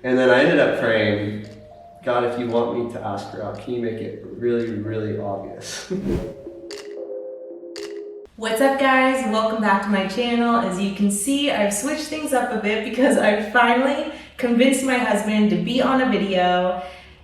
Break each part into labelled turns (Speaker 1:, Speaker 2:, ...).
Speaker 1: And then I ended up praying, God, if you want me to ask her out, can you make it really, really obvious?
Speaker 2: What's up, guys? Welcome back to my channel. As you can see, I've switched things up a bit because I finally convinced my husband to be on a video.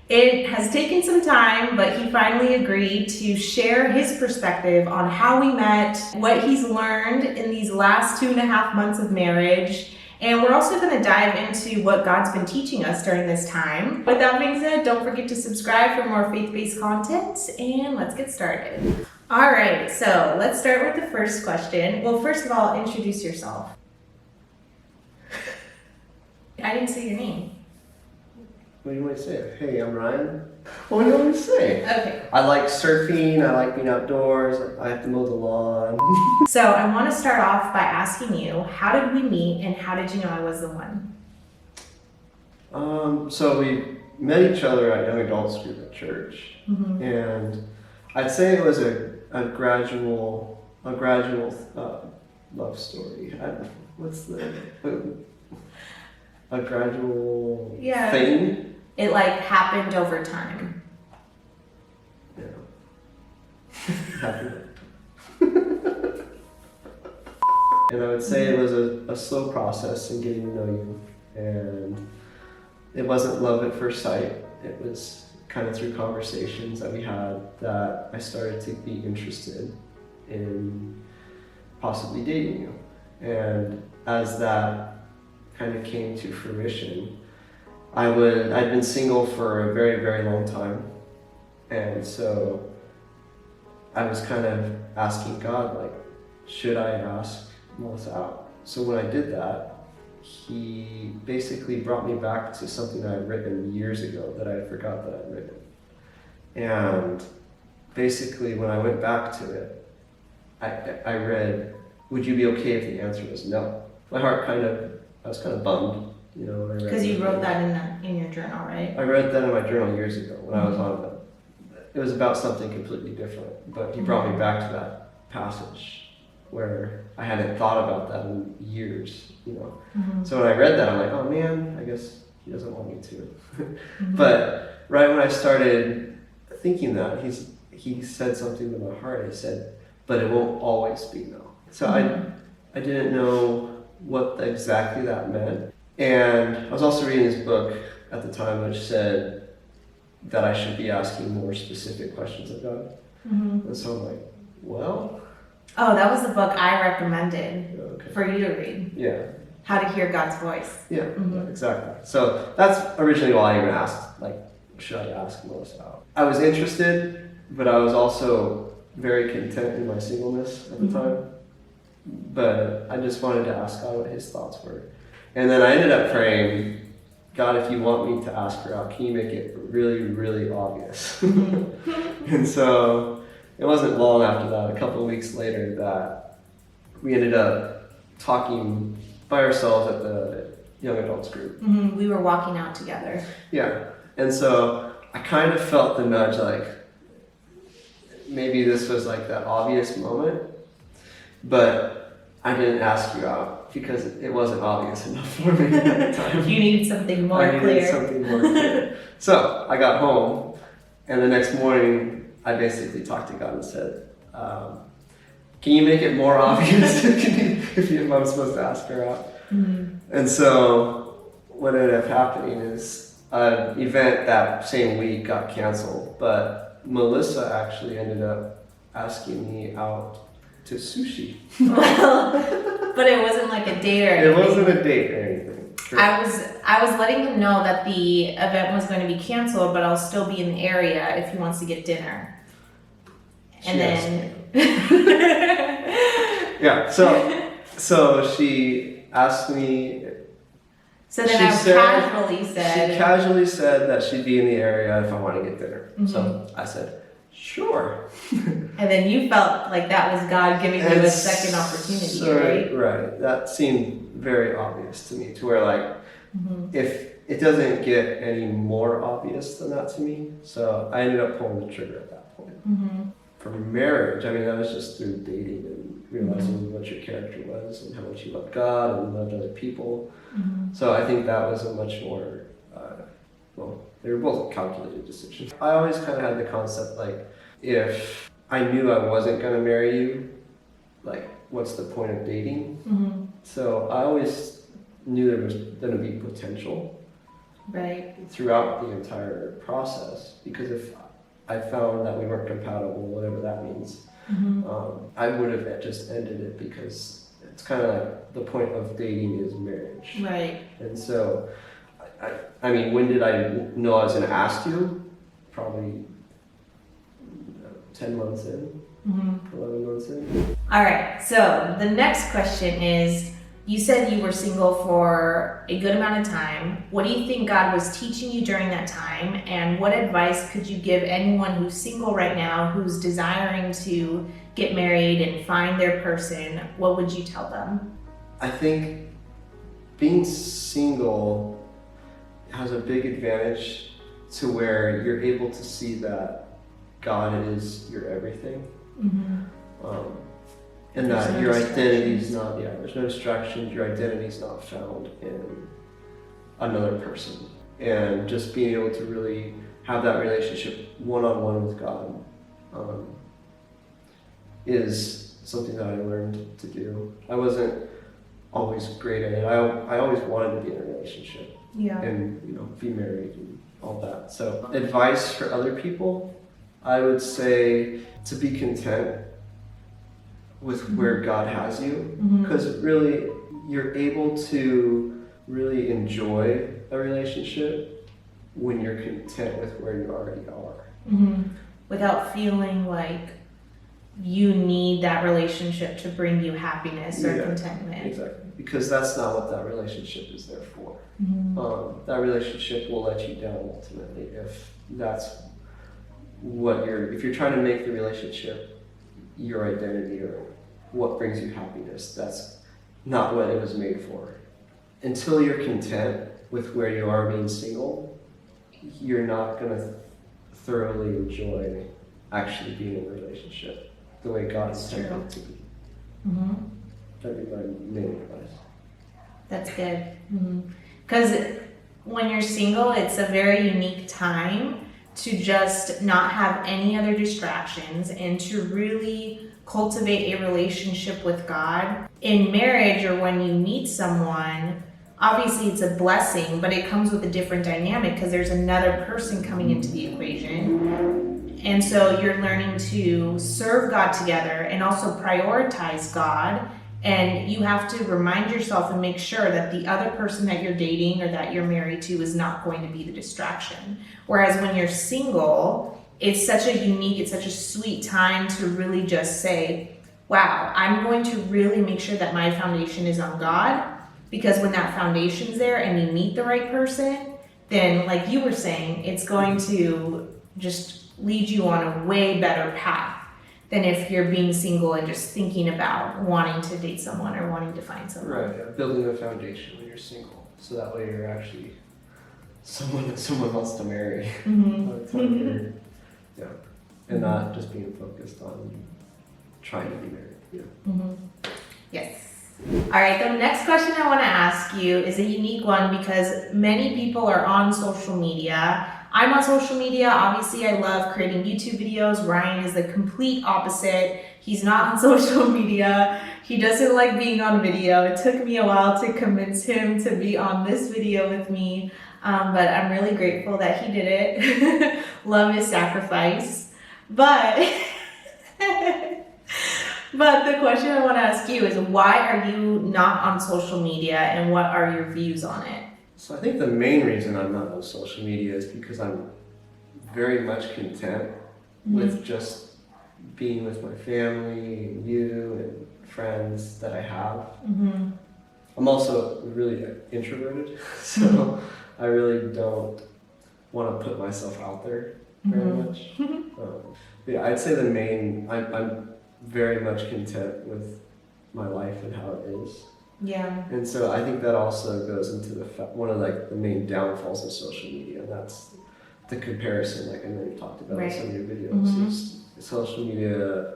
Speaker 2: It has taken some time, but he finally agreed to share his perspective on how we met, what he's learned in these last 2.5 months of marriage, and we're also going to dive into what God's been teaching us during this time. With that being said, don't forget to subscribe for more faith-based content, and let's get started. All right, so let's start with the first question. Well, first of all, introduce yourself. I didn't say your name.
Speaker 1: What do you want to say? Hey, I'm Ryan. What do you want me to say?
Speaker 2: Okay.
Speaker 1: I like surfing, I like being outdoors, I have to mow the lawn.
Speaker 2: So I want to start off by asking you, how did we meet and how did you know I was the one?
Speaker 1: So we met each other at young adults group at church.
Speaker 2: Mm-hmm.
Speaker 1: And I'd say it was a gradual love story. A gradual thing?
Speaker 2: It happened over time.
Speaker 1: Yeah. Happened. And I would say it was a slow process in getting to know you. And it wasn't love at first sight. It was kind of through conversations that we had that I started to be interested in possibly dating you. And as that kind of came to fruition, I'd been single for a very, very long time. And so I was kind of asking God, should I ask Melissa out? So when I did that, he basically brought me back to something I had written years ago that I forgot that I'd written. And basically when I went back to it, I read, would you be okay if the answer was no? My heart I was kind of bummed, when I read.
Speaker 2: Because you wrote that in your journal, right?
Speaker 1: I read that in my journal years ago when I was on it. It was about something completely different, but he brought me back to that passage where I hadn't thought about that in years,
Speaker 2: Mm-hmm.
Speaker 1: So when I read that, I'm like, oh man, I guess he doesn't want me to. Mm-hmm. But right when I started thinking that, he said something to my heart. He said, but it won't always be no. So
Speaker 2: Mm-hmm.
Speaker 1: I didn't know what exactly that meant. And I was also reading this book at the time which said that I should be asking more specific questions of God.
Speaker 2: Mm-hmm.
Speaker 1: And so I'm like, well.
Speaker 2: Oh, that was the book I recommended
Speaker 1: Okay.
Speaker 2: for you to read.
Speaker 1: Yeah.
Speaker 2: How to Hear God's Voice.
Speaker 1: Yeah,
Speaker 2: Mm-hmm.
Speaker 1: exactly. So that's originally why I even asked, should I ask Melissa out? I was interested, but I was also very content in my singleness at the time. But I just wanted to ask God what his thoughts were. And then I ended up praying, God, if you want me to ask her out, can you make it really, really obvious? And so it wasn't long after that, a couple of weeks later, that we ended up talking by ourselves at the young adults group.
Speaker 2: Mm-hmm. We were walking out together.
Speaker 1: Yeah. And so I kind of felt the nudge, maybe this was that obvious moment. But I didn't ask you out because it wasn't obvious enough for me at the time.
Speaker 2: You needed something more clear.
Speaker 1: I needed something more clear. So I got home, and the next morning I basically talked to God and said, can you make it more obvious if I'm supposed to ask her out?
Speaker 2: Mm-hmm.
Speaker 1: And so what ended up happening is an event that same week got canceled, but Melissa actually ended up asking me out to sushi.
Speaker 2: Well, but it wasn't a date or anything.
Speaker 1: It wasn't a date or anything. Sure.
Speaker 2: I was letting him know that the event was going to be canceled, but I'll still be in the area if he wants to get dinner. And then
Speaker 1: yeah, so she asked me.
Speaker 2: So then
Speaker 1: She casually said that she'd be in the area if I want to get dinner. Mm-hmm. So I said, sure.
Speaker 2: And then you felt like that was God giving you a second opportunity, right?
Speaker 1: Right. That seemed very obvious to me, to where if it doesn't get any more obvious than that to me. So I ended up pulling the trigger at that point.
Speaker 2: Mm-hmm.
Speaker 1: For marriage, that was just through dating and realizing what your character was and how much you loved God and loved other people.
Speaker 2: Mm-hmm.
Speaker 1: So I think that was a much more well, they were both calculated decisions. I always kind of had the concept like, if I knew I wasn't going to marry you, like, what's the point of dating?
Speaker 2: Mm-hmm.
Speaker 1: So I always knew there was going to be potential
Speaker 2: Right.
Speaker 1: throughout the entire process, because if I found that we weren't compatible, whatever that means, I would have just ended it, because it's kind of like the point of dating is marriage.
Speaker 2: Right.
Speaker 1: And so, I mean, when did I know I was going to ask you? Probably 10 months in, 11 months in.
Speaker 2: All right, so the next question is, you said you were single for a good amount of time. What do you think God was teaching you during that time? And what advice could you give anyone who's single right now, who's desiring to get married and find their person? What would you tell them?
Speaker 1: I think being single has a big advantage to where you're able to see that God is your everything. And
Speaker 2: There's
Speaker 1: that
Speaker 2: no
Speaker 1: your identity is
Speaker 2: distractions.
Speaker 1: not, there's no distractions, your identity is not found in another person. And just being able to really have that relationship one-on-one with God is something that I learned to do. I wasn't always great at it. I always wanted to be in a relationship and be married and all that. So advice for other people, I would say to be content with where God has you, because really you're able to really enjoy a relationship when you're content with where you already are.
Speaker 2: Without feeling like you need that relationship to bring you happiness or contentment.
Speaker 1: Exactly, because that's not what that relationship is there for. That relationship will let you down ultimately if that's what if you're trying to make the relationship your identity or what brings you happiness. That's not what it was made for. Until you're content with where you are being single, you're not going to thoroughly enjoy actually being in a relationship the way God intended it to be. That'd be my main advice.
Speaker 2: That's good. Because when you're single, it's a very unique time to just not have any other distractions and to really cultivate a relationship with God. In marriage, or when you meet someone, obviously it's a blessing, but it comes with a different dynamic because there's another person coming into the equation. And so you're learning to serve God together and also prioritize God. And you have to remind yourself and make sure that the other person that you're dating or that you're married to is not going to be the distraction. Whereas when you're single, it's such a sweet time to really just say, wow, I'm going to really make sure that my foundation is on God, because when that foundation's there and you meet the right person, then like you were saying, it's going to just lead you on a way better path than if you're being single and just thinking about wanting to date someone or wanting to find someone.
Speaker 1: Right, building a foundation when you're single, so that way you're actually someone that someone wants to marry. And not just being focused on trying to be married.
Speaker 2: Yes. All right, the next question I want to ask you is a unique one because many people are on social media. I'm on social media. Obviously, I love creating YouTube videos. Ryan is the complete opposite. He's not on social media. He doesn't like being on video. It took me a while to convince him to be on this video with me, but I'm really grateful that he did it. Love his sacrifice. But the question I want to ask you is, why are you not on social media and what are your views on it?
Speaker 1: So I think the main reason I'm not on social media is because I'm very much content with just being with my family and you and friends that I have. I'm also really introverted, so I really don't want to put myself out there very much. I'd say I'm very much content with my life and how it is.
Speaker 2: Yeah.
Speaker 1: And so I think that also goes into one of like the main downfalls of social media, and that's the comparison, like I know you talked about in some of your videos. Social media,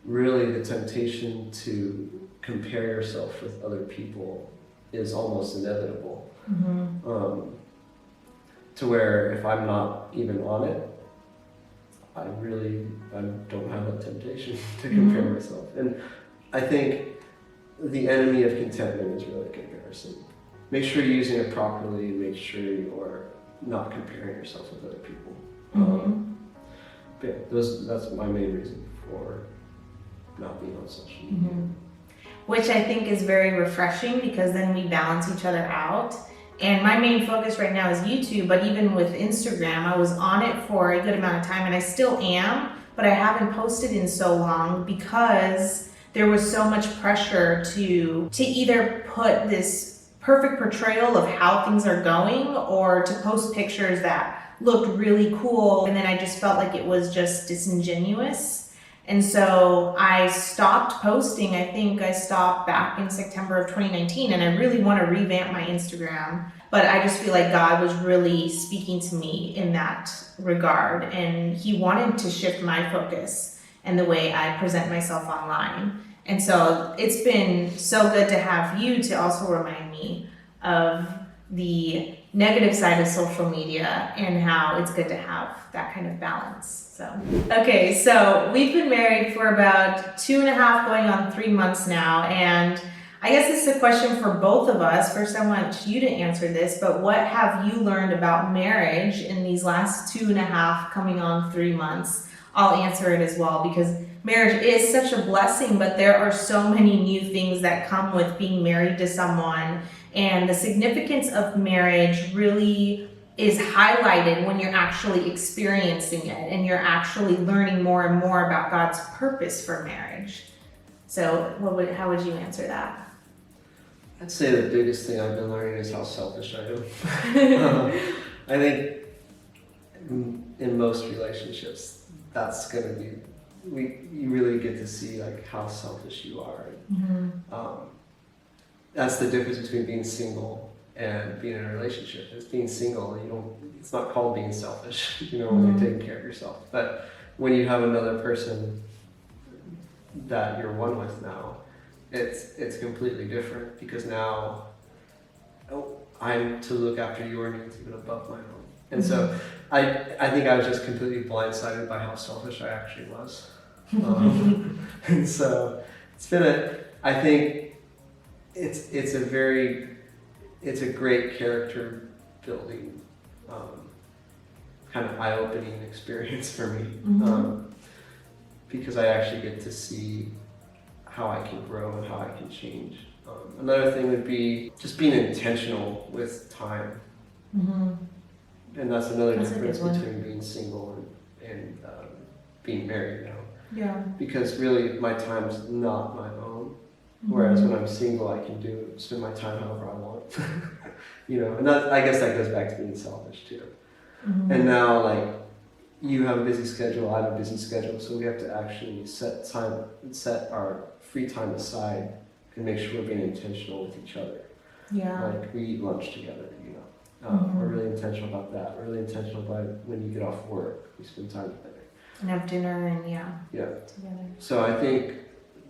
Speaker 1: really the temptation to compare yourself with other people is almost inevitable. to where if I'm not even on it, I don't have that temptation to compare myself. And I think the enemy of contentment is really comparison. Make sure you're using it properly, and make sure you're not comparing yourself with other people. But yeah, that's my main reason for not being on social media.
Speaker 2: Which I think is very refreshing, because then we balance each other out. And my main focus right now is YouTube, but even with Instagram, I was on it for a good amount of time, and I still am, but I haven't posted in so long because there was so much pressure to either put this perfect portrayal of how things are going, or to post pictures that looked really cool, and then I just felt like it was just disingenuous. And so I stopped posting. I think I stopped back in September of 2019, and I really want to revamp my Instagram. But I just feel like God was really speaking to me in that regard, and He wanted to shift my focus and the way I present myself online. And so it's been so good to have you to also remind me of the negative side of social media and how it's good to have that kind of balance. Okay, so we've been married for about 2.5 going on 3 months now, and I guess this is a question for both of us. First, I want you to answer this, but what have you learned about marriage in these last 2.5 coming on 3 months? I'll answer it as well, because marriage is such a blessing, but there are so many new things that come with being married to someone, and the significance of marriage really is highlighted when you're actually experiencing it and you're actually learning more and more about God's purpose for marriage. So how would you answer that?
Speaker 1: I'd say the biggest thing I've been learning is how selfish I am. I think in most relationships, that's going to be, you really get to see like how selfish you are. That's the difference between being single and being in a relationship. Is being single, it's not called being selfish, when you're taking care of yourself. But when you have another person that you're one with now, it's completely different, because now I'm to look after your needs even above my own. And so I think I was just completely blindsided by how selfish I actually was. And so I think it's a great character building, kind of eye-opening experience for me, because I actually get to see how I can grow and how I can change. Another thing would be just being intentional with time. And that's another difference between being single and being married now.
Speaker 2: Yeah.
Speaker 1: Because really my time's not my own. Whereas when I'm single, I can spend my time however I want. And I guess that goes back to being selfish too. And now, like, you have a busy schedule, I have a busy schedule, so we have to actually set our free time aside and make sure we're being intentional with each other.
Speaker 2: Yeah.
Speaker 1: Like, we eat lunch together, We're really intentional about that. We're really intentional about when you get off work, we spend time together.
Speaker 2: And have dinner and
Speaker 1: together.
Speaker 2: So
Speaker 1: I think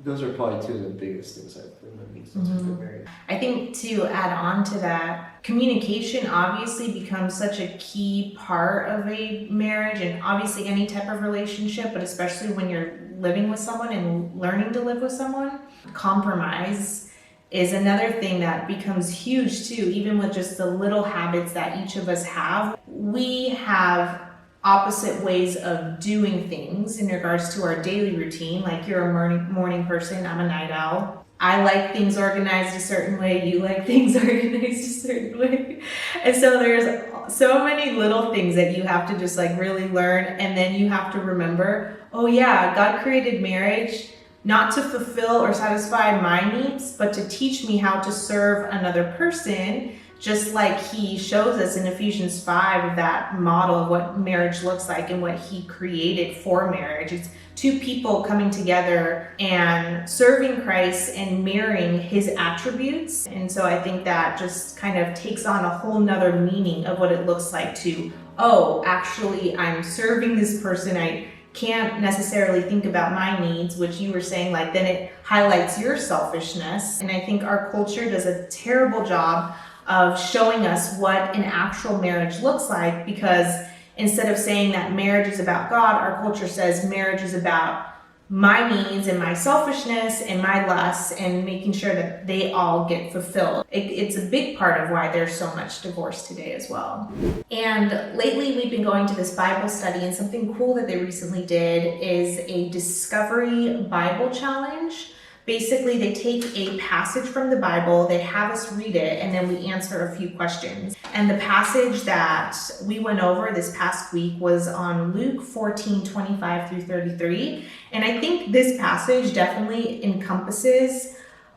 Speaker 1: those are probably two of the biggest things I've learned since we've been married.
Speaker 2: I think to add on to that, communication obviously becomes such a key part of a marriage, and obviously any type of relationship, but especially when you're living with someone and learning to live with someone. Compromise is another thing that becomes huge too, even with just the little habits that each of us have. We have opposite ways of doing things in regards to our daily routine. Like, you're a morning person, I'm a night owl. I like things organized a certain way, you like things organized a certain way. And so there's so many little things that you have to just like really learn, and then you have to remember, oh yeah, God created marriage not to fulfill or satisfy my needs, but to teach me how to serve another person, just like He shows us in Ephesians 5, that model of what marriage looks like and what He created for marriage. It's two people coming together and serving Christ and mirroring His attributes. And so I think that just kind of takes on a whole nother meaning of what it looks like to, actually I'm serving this person. I can't necessarily think about my needs, which you were saying, like, then it highlights your selfishness. And I think our culture does a terrible job of showing us what an actual marriage looks like, because instead of saying that marriage is about God, our culture says marriage is about my needs and my selfishness and my lusts and making sure that they all get fulfilled. It's a big part of why there's so much divorce today as well. And lately we've been going to this Bible study, and something cool that they recently did is a Discovery Bible Challenge. Basically, they take a passage from the Bible, they have us read it, and then we answer a few questions. And the passage that we went over this past week was on Luke 14:25 through 33. And I think this passage definitely encompasses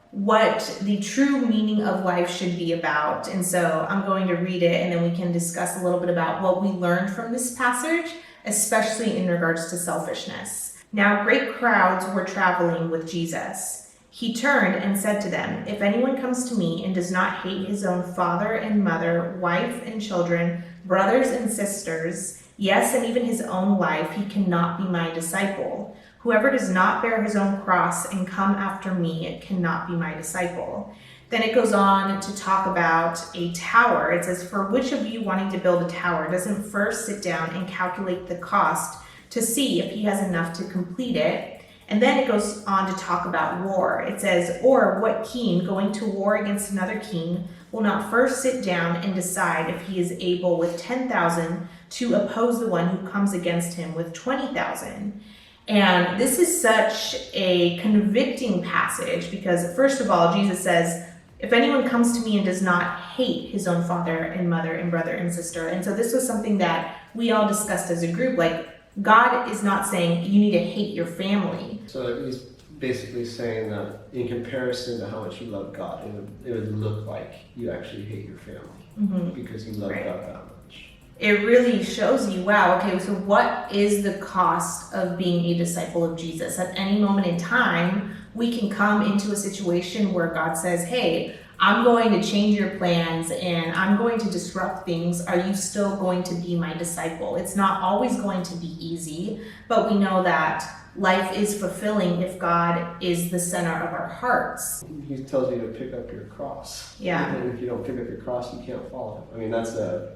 Speaker 2: what the true meaning of life should be about. And so I'm going to read it, and then we can discuss a little bit about what we learned from this passage, especially in regards to selfishness. Now great crowds were traveling with Jesus. He turned and said to them, "If anyone comes to me and does not hate his own father and mother, wife and children, brothers and sisters, yes, and even his own life, he cannot be my disciple. Whoever does not bear his own cross and come after me cannot be my disciple." Then it goes on to talk about a tower. It says, "For which of you wanting to build a tower doesn't first sit down and calculate the cost to see if he has enough to complete it?" And then it goes on to talk about war. It says, "Or what king going to war against another king will not first sit down and decide if he is able with 10,000 to oppose the one who comes against him with 20,000? And this is such a convicting passage because, first of all, Jesus says, "If anyone comes to me and does not hate his own father and mother and brother and sister." And so this was something that we all discussed as a group. Like, God is not saying you need to hate your family.
Speaker 1: So he's basically saying that in comparison to how much you love God, it would look like you actually hate your family because you love God that much.
Speaker 2: It really shows you, wow, okay, so what is the cost of being a disciple of Jesus? At any moment in time, we can come into a situation where God says, "Hey, I'm going to change your plans and I'm going to disrupt things. Are you still going to be my disciple?" It's not always going to be easy, but we know that life is fulfilling if God is the center of our hearts.
Speaker 1: He tells you to pick up your cross.
Speaker 2: Yeah.
Speaker 1: And if you don't pick up your cross, you can't follow him. I mean, that's a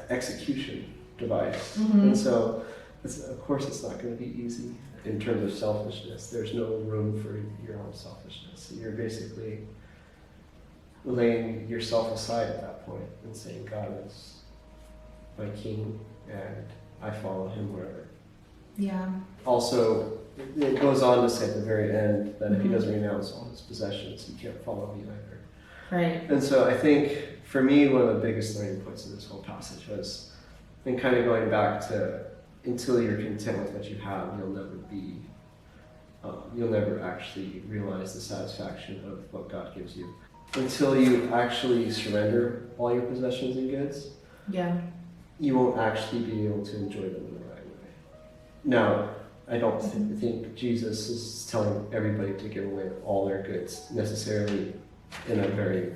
Speaker 1: execution device. And so, of course, it's not going to be easy in terms of selfishness. There's no room for your own selfishness. You're basically laying yourself aside at that point and saying, "God is my king and I follow him wherever."
Speaker 2: Yeah.
Speaker 1: Also, it goes on to say at the very end that if he doesn't renounce all his possessions, he can't follow me either.
Speaker 2: Right.
Speaker 1: And so I think for me, one of the biggest learning points of this whole passage was, and kind of going back to, until you're content with what you have, you'll never actually realize the satisfaction of what God gives you. Until you actually surrender all your possessions and goods, you won't actually be able to enjoy them in the right way. Now, I don't think Jesus is telling everybody to give away all their goods necessarily in a very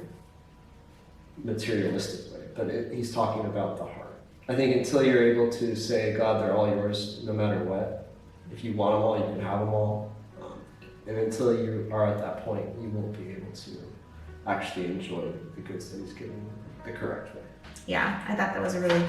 Speaker 1: materialistic way, but he's talking about the heart. I think until you're able to say, "God, they're all yours no matter what. If you want them all, you can have them all." And until you are at that point, you won't be able to actually enjoy the goods that he's given you the correct way.
Speaker 2: Yeah, I thought that was a really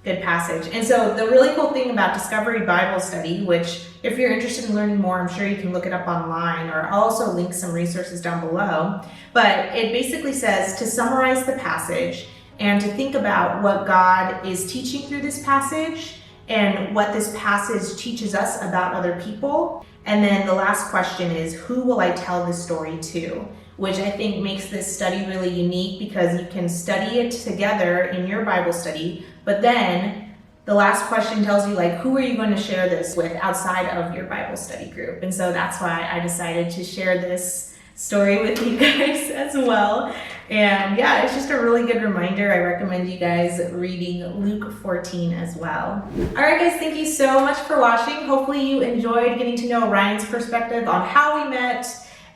Speaker 2: good passage. And so the really cool thing about Discovery Bible Study, which if you're interested in learning more, I'm sure you can look it up online, or I'll also link some resources down below. But it basically says to summarize the passage and to think about what God is teaching through this passage and what this passage teaches us about other people. And then the last question is, who will I tell this story to? Which I think makes this study really unique because you can study it together in your Bible study, but then the last question tells you, like, who are you going to share this with outside of your Bible study group? And so that's why I decided to share this story with you guys as well. And yeah, it's just a really good reminder. I recommend you guys reading Luke 14 as well. All right, guys, thank you so much for watching. Hopefully you enjoyed getting to know Ryan's perspective on how we met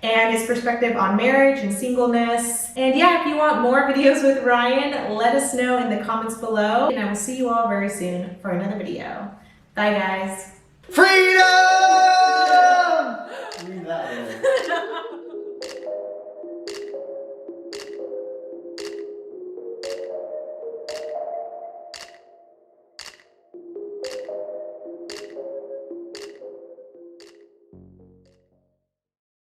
Speaker 2: and his perspective on marriage and singleness. And yeah, if you want more videos with Ryan, let us know in the comments below. And I will see you all very soon for another video. Bye, guys.
Speaker 1: Freedom! Read that one.